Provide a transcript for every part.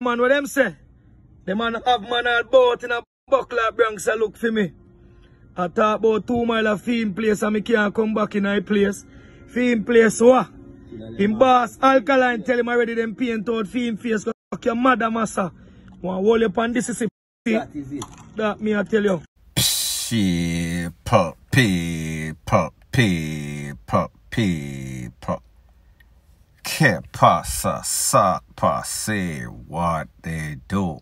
Man, what them say? The man have man all boat in a buckler Bronx a look for me. I talk about 2 mile of film place and me can't come back in a place. Film place what? Him boss Alkaline tell him already them paint out film face. Fuck your mother massa. Want hold you on this is it. That is it. That me I tell you. People. Que pasa, sakpa, say what they do.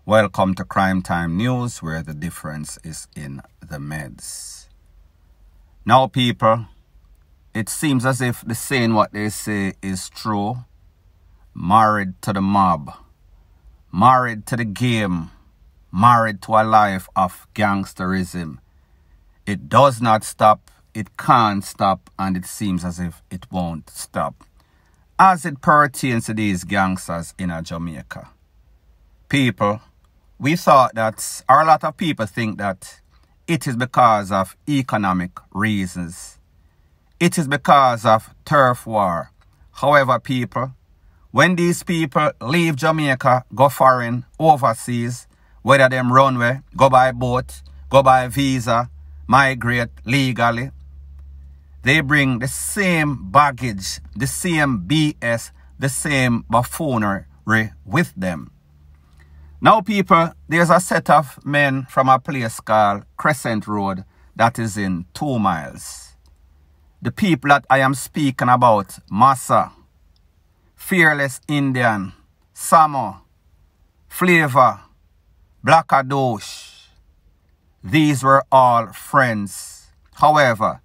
Welcome to Crime Time News, where the difference is in the meds. Now, people, it seems as if the saying what they say is true. Married to the mob, married to the game, married to a life of gangsterism. It does not stop, it can't stop, and it seems as if it won't stop, as it pertains to these gangsters in Jamaica. People, we thought that, or a lot of people think that it is because of economic reasons. It is because of turf war. However, people, when these people leave Jamaica, go foreign, overseas, whether them runway, go by boat, go by visa, migrate legally, they bring the same baggage, the same BS, the same buffoonery with them. Now, people, there's a set of men from a place called Crescent Road that is in 2 miles. The people that I am speaking about, Massa, Fearless Indian, Samo, Flavor, Blackadosh, these were all friends. However,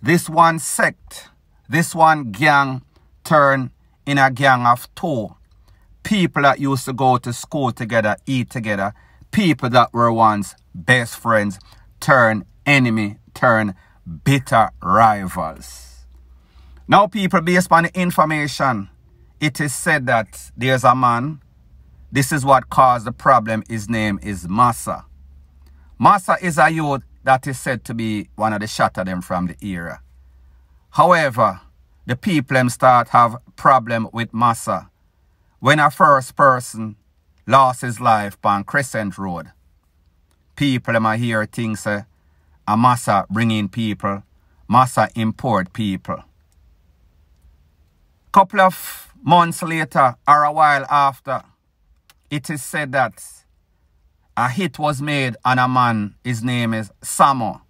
this one sect, this one gang turned in a gang of 2. People that used to go to school together, eat together, people that were once best friends, turn enemy, turn bitter rivals. Now, people, based on the information, it is said that there's a man. This is what caused the problem. His name is Massa. Massa is a youth that is said to be one of the shot of them from the era. However, the people them start have problem with Massa when a first person lost his life on Crescent Road. People them hear things say, a Massa bring in people, Massa import people. Couple of months later or a while after, it is said that a hit was made on a man, his name is Samo.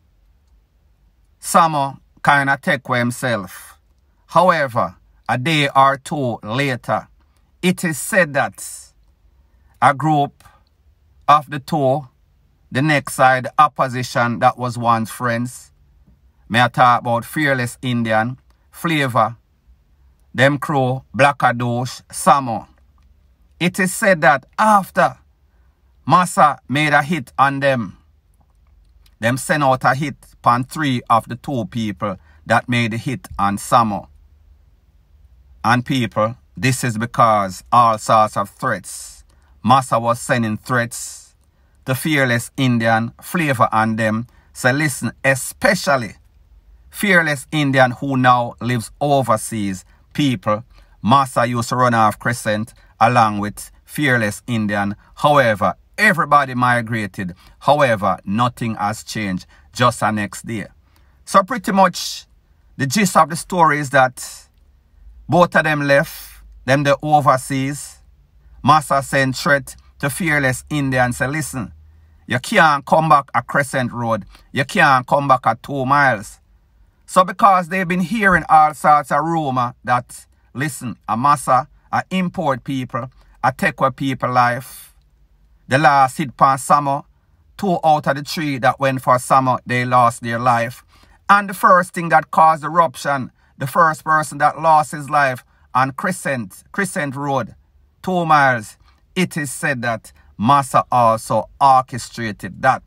Samo kind of take for himself. However, a day or 2 later, it is said that a group of the 2, the next side, the opposition that was once friends, may I talk about Fearless Indian, Flavor, them crew, Blackadosh, Samo. It is said that after Massa made a hit on them sent out a hit on 3 of the 2 people that made the hit on Samo. And people, this is because all sorts of threats. Massa was sending threats to Fearless Indian, Flavor and them. So listen, especially Fearless Indian who now lives overseas. People, Massa used to run off Crescent along with Fearless Indian. However, everybody migrated. However, nothing has changed just the next day. So pretty much the gist of the story is that both of them left, them the overseas. Massa sent threat to Fearless Indian, say, listen, you can't come back at Crescent Road. You can't come back at 2 miles. So because they've been hearing all sorts of rumor that, listen, a Massa, a import people, a take away people life. The last hit on Samo, 2 out of the 3 that went for Samo, they lost their life. And the first thing that caused eruption, the first person that lost his life on Crescent Road, 2 miles, it is said that Massa also orchestrated that.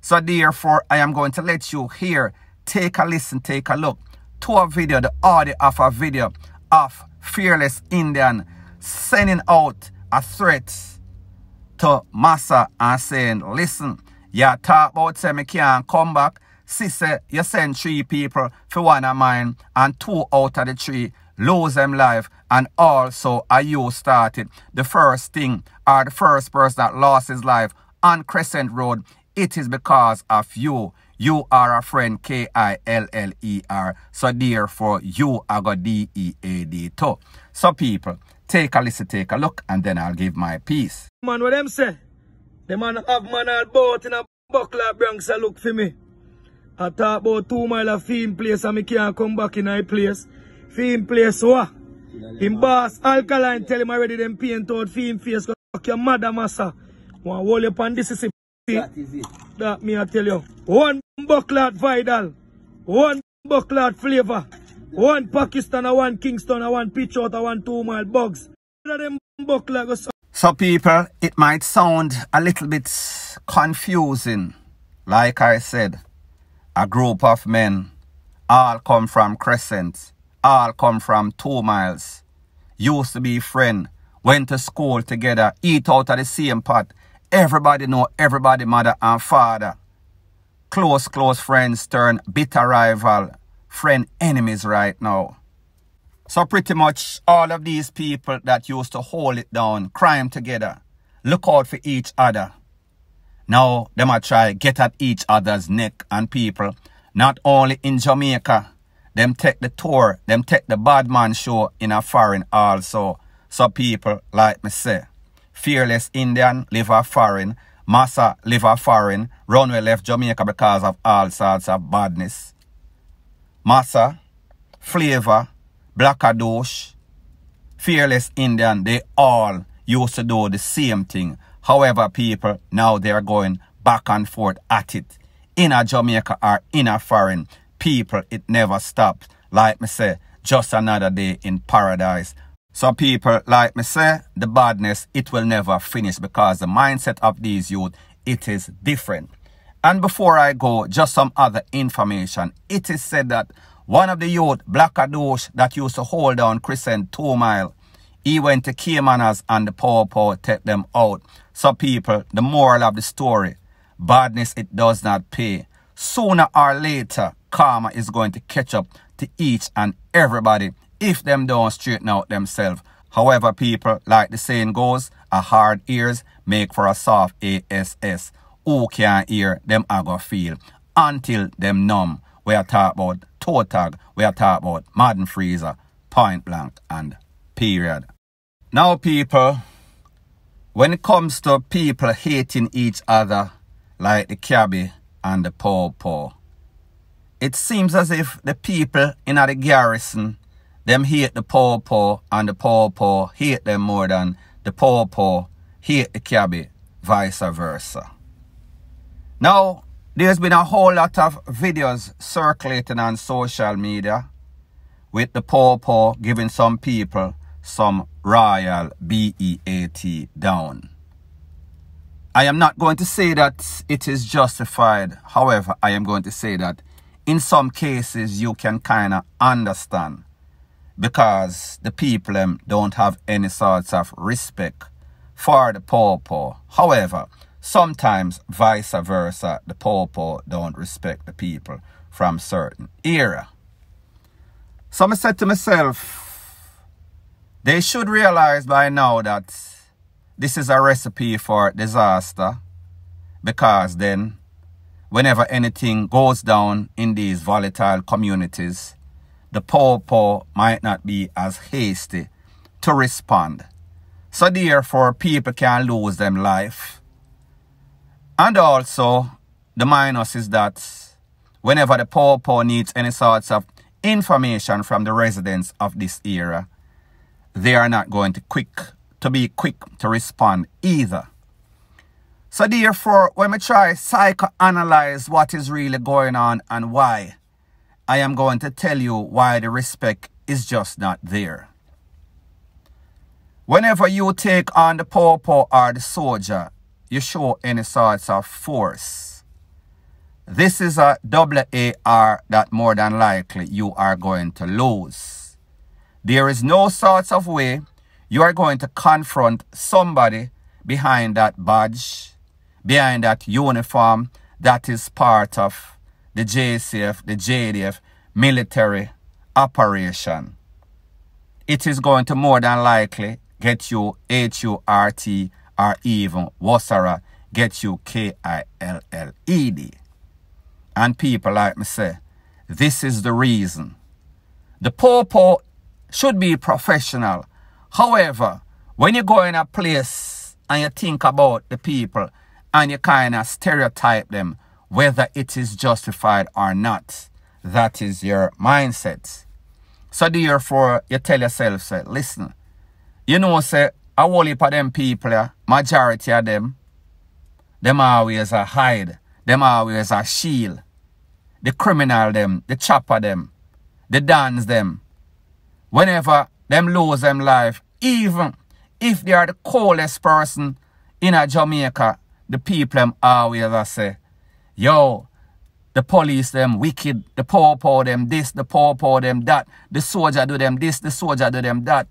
So therefore, I am going to let you hear, take a listen, take a look to a video, the audio of a video of Fearless Indian sending out a threat to Massa and saying, listen, you talk about say me can't come back. Sister, you send 3 people for one of mine and 2 out of the 3 lose them life, and also you started the first thing or the first person that lost his life on Crescent Road, it is because of you. You are a friend, K-I-L-L-E-R. So therefore, you are got D-E-A-D too. So people, take a listen, take a look, and then I'll give my piece. Man, what them say? The man have man all boat in a buckler Bronx a look for me. I talk about 2 mile of Fiend place and me can't come back in a place. Fiend place what? Him boss Alkaline tell him already them paint out Fiend face because your mother massa. Want hold up on this is it. That is it. That me I tell you. 1 buckler Vidal. 1 buckler Flavor. 1 Pakistan, 1 Kingston, 1 pitch out, 1 2 mile bugs. Them buckler go. So people, it might sound a little bit confusing. Like I said, a group of men all come from Crescent, all come from 2 miles, used to be friends, went to school together, eat out of the same pot. Everybody know everybody mother and father. Close friends turn bitter rival, friend enemies right now. So pretty much all of these people that used to hold it down, crime together, look out for each other. Now, them a try get at each other's neck, and people, not only in Jamaica, them take the tour, them take the bad man show in a foreign also. So people, like me say, Fearless Indian live a foreign, Massa live a foreign, Runway left Jamaica because of all sorts of badness. Massa, Flavor, Blackadosh, Fearless Indian, they all used to do the same thing. However, people, now they are going back and forth at it. In a Jamaica or in a foreign, people, it never stops. Like me say, just another day in paradise. So people, like me say, the badness, it will never finish because the mindset of these youth, it is different. And before I go, just some other information. It is said that one of the youth, Blackadosh, that used to hold down Crescent 2 mile, he went to Caymanas and the Power take them out. So people, the moral of the story, badness, it does not pay. Sooner or later, karma is going to catch up to each and everybody if them don't straighten out themselves. However, people, like the saying goes, a hard ears make for a soft ASS. Who can't hear, them I go feel. Until them numb. We are talking about toe tag, we are talking about Madden Freezer, point blank and period. Now people, when it comes to people hating each other like the cabbie and the paw, it seems as if the people in the garrison, them hate the paw and the paw hate them more than the paw hate the cabbie, vice versa. Now, there's been a whole lot of videos circulating on social media with the paw giving some people some royal BEAT down. I am not going to say that it is justified. However, I am going to say that in some cases you can kind of understand because the people don't have any sorts of respect for the paw. However, sometimes vice versa, the paw don't respect the people from certain era. So I said to myself, they should realize by now that this is a recipe for disaster, because then whenever anything goes down in these volatile communities, the paw might not be as hasty to respond. So therefore, people can lose them life. And also, the minus is that whenever the paw needs any sorts of information from the residents of this era, they are not going to be quick to respond either. So therefore, when we try psychoanalyze what is really going on and why, I am going to tell you why the respect is just not there. Whenever you take on the paw or the soldier, you show any sorts of force. This is a double AR that more than likely you are going to lose. There is no sorts of way you are going to confront somebody behind that badge, behind that uniform that is part of the JCF, the JDF military operation. it is going to more than likely get you HURT or even Wasara get you KILLED. And people like me say, this is the reason. The popo should be professional. However, when you go in a place and you think about the people and you kind of stereotype them, whether it is justified or not, that is your mindset. So therefore, you tell yourself, say, listen, you know, say, a whole heap of them people, majority of them always a hide, them always a shield. The criminal them, the chopper them, the dance them. Whenever them lose them life, even if they are the coolest person in a Jamaica, the people them always say, yo, the police them wicked, the poor them this, the poor them that, the soldier do them this, the soldier do them that.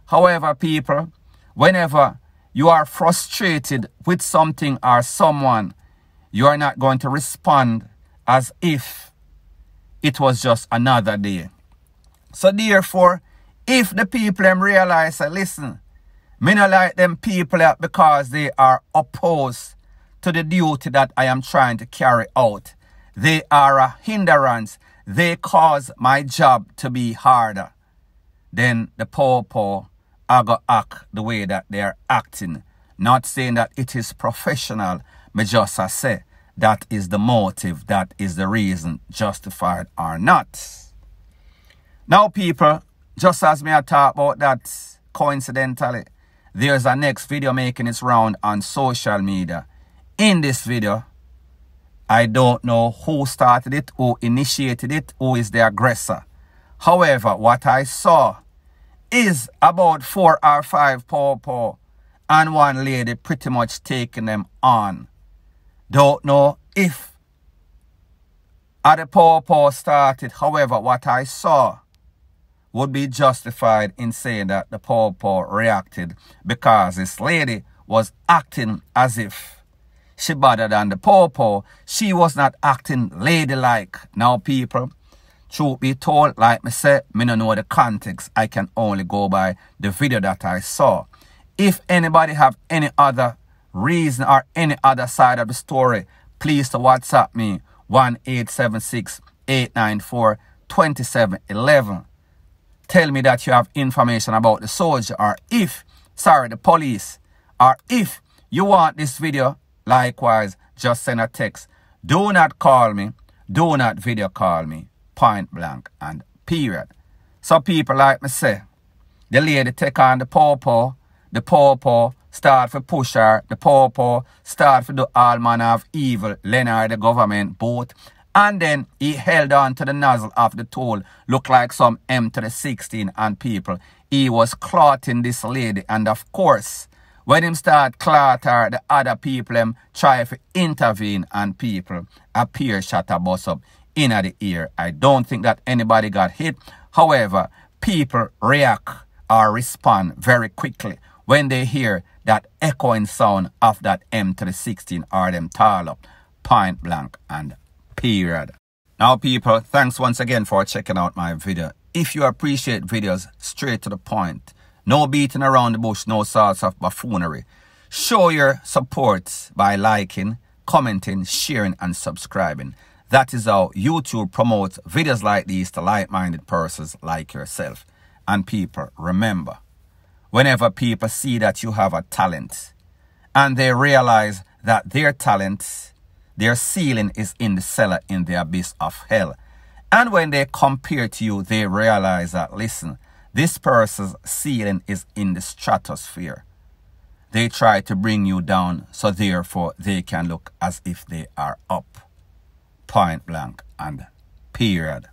However, people, whenever you are frustrated with something or someone, you are not going to respond as if it was just another day. So therefore, if the people them realize that, listen, me not like them people because they are opposed to the duty that I am trying to carry out. They are a hindrance. They cause my job to be harder. Then the poor are going to act the way that they are acting. Not saying that it is professional. Me just say that is the motive. That is the reason, justified or not. Now people, just as me I talk about that coincidentally, there's a next video making its round on social media. In this video, I don't know who started it, who initiated it, who is the aggressor. However, what I saw is about 4 or 5 poor and one lady pretty much taking them on. Don't know if the poor started. However, what I saw would be justified in saying that the poor reacted because this lady was acting as if she better than the poor. She was not acting ladylike. Now people, truth be told, like me say, me don't know the context. I can only go by the video that I saw. If anybody have any other reason or any other side of the story, please to WhatsApp me 1-876-894-2711. Tell me that you have information about the soldier or the police, or if you want this video, likewise, just send a text. Do not call me. Do not video call me. Point blank and period. So people like me say, the lady take on the poor. The poor start for push her. The poor start for do all manner of evil. Leonard the government boat. And then he held on to the nozzle of the tool. Look like some M16 and people. He was clotting this lady. And of course, when him start clot her, the other people them try to intervene and people appear shot a bus up in the ear. I don't think that anybody got hit. However, people react or respond very quickly when they hear that echoing sound of that M16 or them tall up. Point blank and period. Now people, thanks once again for checking out my video. If you appreciate videos straight to the point, no beating around the bush, no sorts of buffoonery, show your support by liking, commenting, sharing and subscribing. That is how YouTube promotes videos like these to like-minded persons like yourself. And people, remember, whenever people see that you have a talent and they realize that their talent, their ceiling is in the cellar, in the abyss of hell. And when they compare to you, they realize that, listen, this person's ceiling is in the stratosphere. They try to bring you down, so therefore they can look as if they are up. Point blank and period.